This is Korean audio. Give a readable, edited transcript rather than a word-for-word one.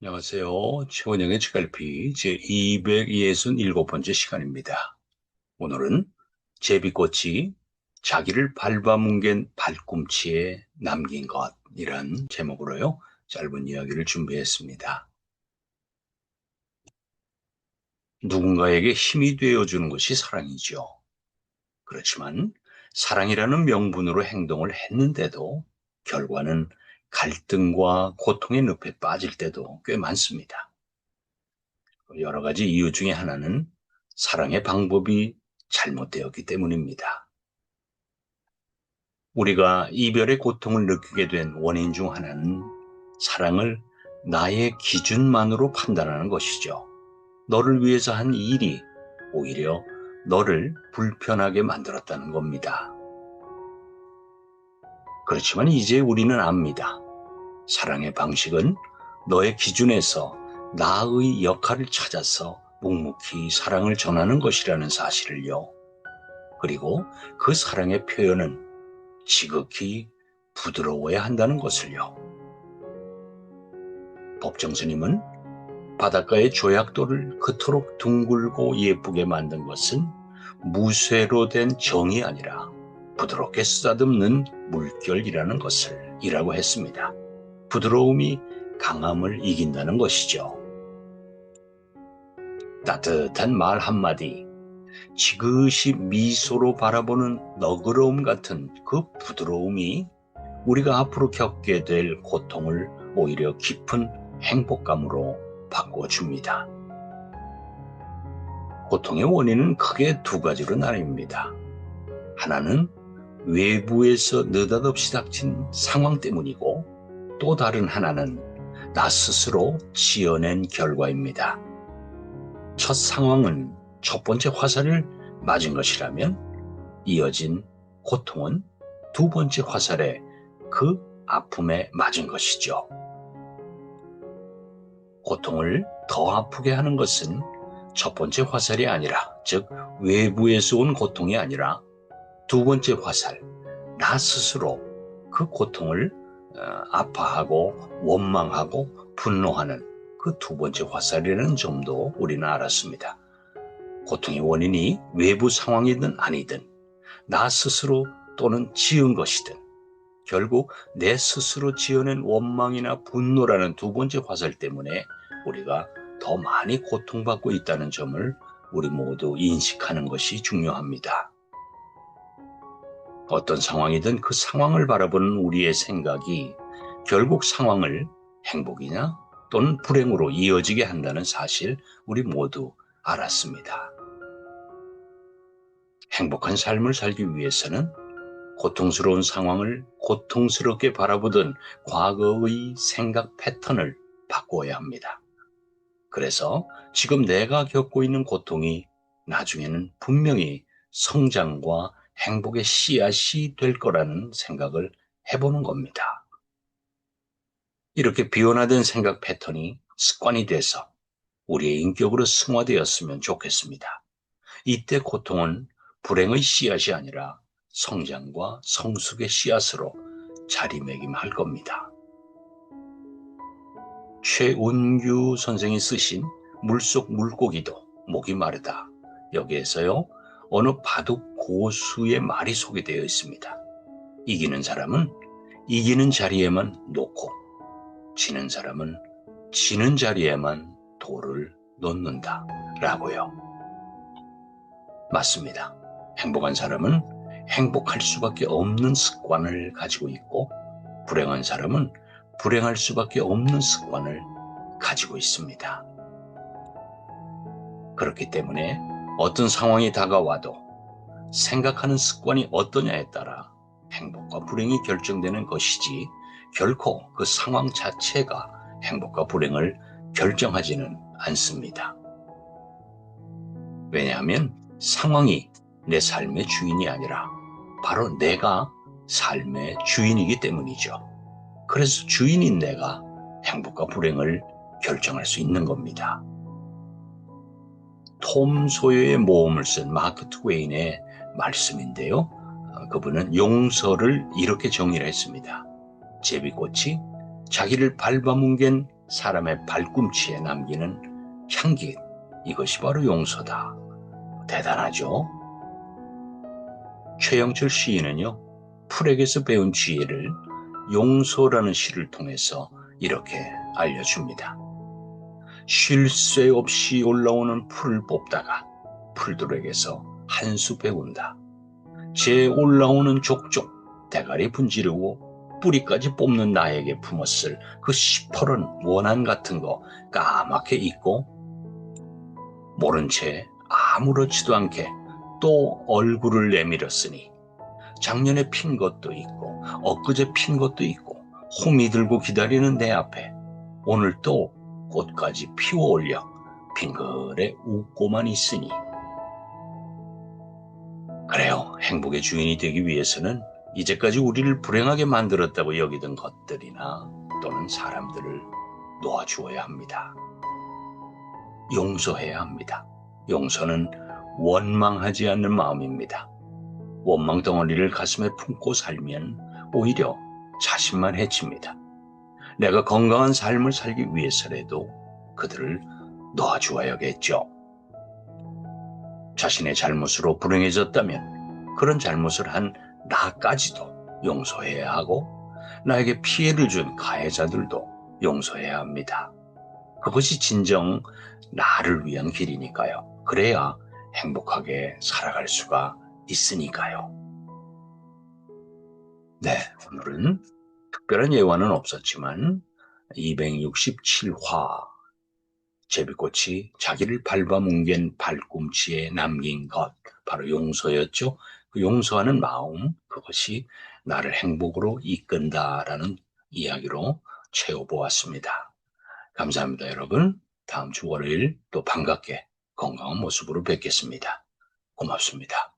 안녕하세요. 최원영의 책갈피 제267번째 시간입니다. 오늘은 제비꽃이 자기를 밟아뭉갠 발꿈치에 남긴 것이란 제목으로요. 짧은 이야기를 준비했습니다. 누군가에게 힘이 되어주는 것이 사랑이죠. 그렇지만 사랑이라는 명분으로 행동을 했는데도 결과는 갈등과 고통의 늪에 빠질 때도 꽤 많습니다. 여러 가지 이유 중에 하나는 사랑의 방법이 잘못되었기 때문입니다. 우리가 이별의 고통을 느끼게 된 원인 중 하나는 사랑을 나의 기준만으로 판단하는 것이죠. 너를 위해서 한 일이 오히려 너를 불편하게 만들었다는 겁니다. 그렇지만 이제 우리는 압니다. 사랑의 방식은 너의 기준에서 나의 역할을 찾아서 묵묵히 사랑을 전하는 것이라는 사실을요. 그리고 그 사랑의 표현은 지극히 부드러워야 한다는 것을요. 법정 스님은 바닷가의 조약돌을 그토록 둥글고 예쁘게 만든 것은 무쇠로 된 정이 아니라 부드럽게 쓰다듬는 물결이라는 것을 이라고 했습니다. 부드러움이 강함을 이긴다는 것이죠. 따뜻한 말 한마디, 지그시 미소로 바라보는 너그러움 같은 그 부드러움이 우리가 앞으로 겪게 될 고통을 오히려 깊은 행복감으로 바꿔줍니다. 고통의 원인은 크게 두 가지로 나뉩니다. 하나는 외부에서 느닷없이 닥친 상황 때문이고, 또 다른 하나는 나 스스로 지어낸 결과입니다. 첫 상황은 첫 번째 화살을 맞은 것이라면 이어진 고통은 두 번째 화살에 그 아픔에 맞은 것이죠. 고통을 더 아프게 하는 것은 첫 번째 화살이 아니라, 즉 외부에서 온 고통이 아니라 두 번째 화살, 나 스스로 그 고통을 아파하고 원망하고 분노하는 그 두 번째 화살이라는 점도 우리는 알았습니다. 고통의 원인이 외부 상황이든 아니든 나 스스로 또는 지은 것이든 결국 내 스스로 지어낸 원망이나 분노라는 두 번째 화살 때문에 우리가 더 많이 고통받고 있다는 점을 우리 모두 인식하는 것이 중요합니다. 어떤 상황이든 그 상황을 바라보는 우리의 생각이 결국 상황을 행복이냐 또는 불행으로 이어지게 한다는 사실 우리 모두 알았습니다. 행복한 삶을 살기 위해서는 고통스러운 상황을 고통스럽게 바라보던 과거의 생각 패턴을 바꾸어야 합니다. 그래서 지금 내가 겪고 있는 고통이 나중에는 분명히 성장과 행복의 씨앗이 될 거라는 생각을 해보는 겁니다. 이렇게 비원화된 생각 패턴이 습관이 돼서 우리의 인격으로 승화되었으면 좋겠습니다. 이때 고통은 불행의 씨앗이 아니라 성장과 성숙의 씨앗으로 자리매김할 겁니다. 최운규 선생이 쓰신 물속 물고기도 목이 마르다, 여기에서요 어느 바둑 고수의 말이 소개되어 있습니다. 이기는 사람은 이기는 자리에만 놓고 지는 사람은 지는 자리에만 돌을 놓는다 라고요. 맞습니다. 행복한 사람은 행복할 수밖에 없는 습관을 가지고 있고, 불행한 사람은 불행할 수밖에 없는 습관을 가지고 있습니다. 그렇기 때문에 어떤 상황이 다가와도 생각하는 습관이 어떠냐에 따라 행복과 불행이 결정되는 것이지, 결코 그 상황 자체가 행복과 불행을 결정하지는 않습니다. 왜냐하면 상황이 내 삶의 주인이 아니라 바로 내가 삶의 주인이기 때문이죠. 그래서 주인인 내가 행복과 불행을 결정할 수 있는 겁니다. 톰 소여의 모험을 쓴 마크 트웨인의 말씀인데요. 그분은 용서를 이렇게 정의를 했습니다. 제비꽃이 자기를 밟아뭉갠 사람의 발꿈치에 남기는 향기, 이것이 바로 용서다. 대단하죠? 최영철 시인은요, 풀에게서 배운 지혜를 용서라는 시를 통해서 이렇게 알려줍니다. 쉴 새 없이 올라오는 풀을 뽑다가 풀들에게서 한 수 배운다. 제 올라오는 족족 대가리 분지르고 뿌리까지 뽑는 나에게 품었을 그 시퍼런 원한 같은 거 까맣게 잊고 모른 채 아무렇지도 않게 또 얼굴을 내밀었으니 작년에 핀 것도 있고 엊그제 핀 것도 있고 호미 들고 기다리는 내 앞에 오늘 또 꽃까지 피워 올려 빙글에 웃고만 있으니. 그래요. 행복의 주인이 되기 위해서는 이제까지 우리를 불행하게 만들었다고 여기던 것들이나 또는 사람들을 놓아주어야 합니다. 용서해야 합니다. 용서는 원망하지 않는 마음입니다. 원망 덩어리를 가슴에 품고 살면 오히려 자신만 해칩니다. 내가 건강한 삶을 살기 위해서라도 그들을 놓아주어야겠죠. 자신의 잘못으로 불행해졌다면 그런 잘못을 한 나까지도 용서해야 하고 나에게 피해를 준 가해자들도 용서해야 합니다. 그것이 진정 나를 위한 길이니까요. 그래야 행복하게 살아갈 수가 있으니까요. 네, 오늘은 특별한 예화는 없었지만 267화 제비꽃이 자기를 밟아뭉갠 발꿈치에 남긴 것, 바로 용서였죠. 그 용서하는 마음, 그것이 나를 행복으로 이끈다라는 이야기로 채워보았습니다. 감사합니다, 여러분. 다음 주 월요일 또 반갑게 건강한 모습으로 뵙겠습니다. 고맙습니다.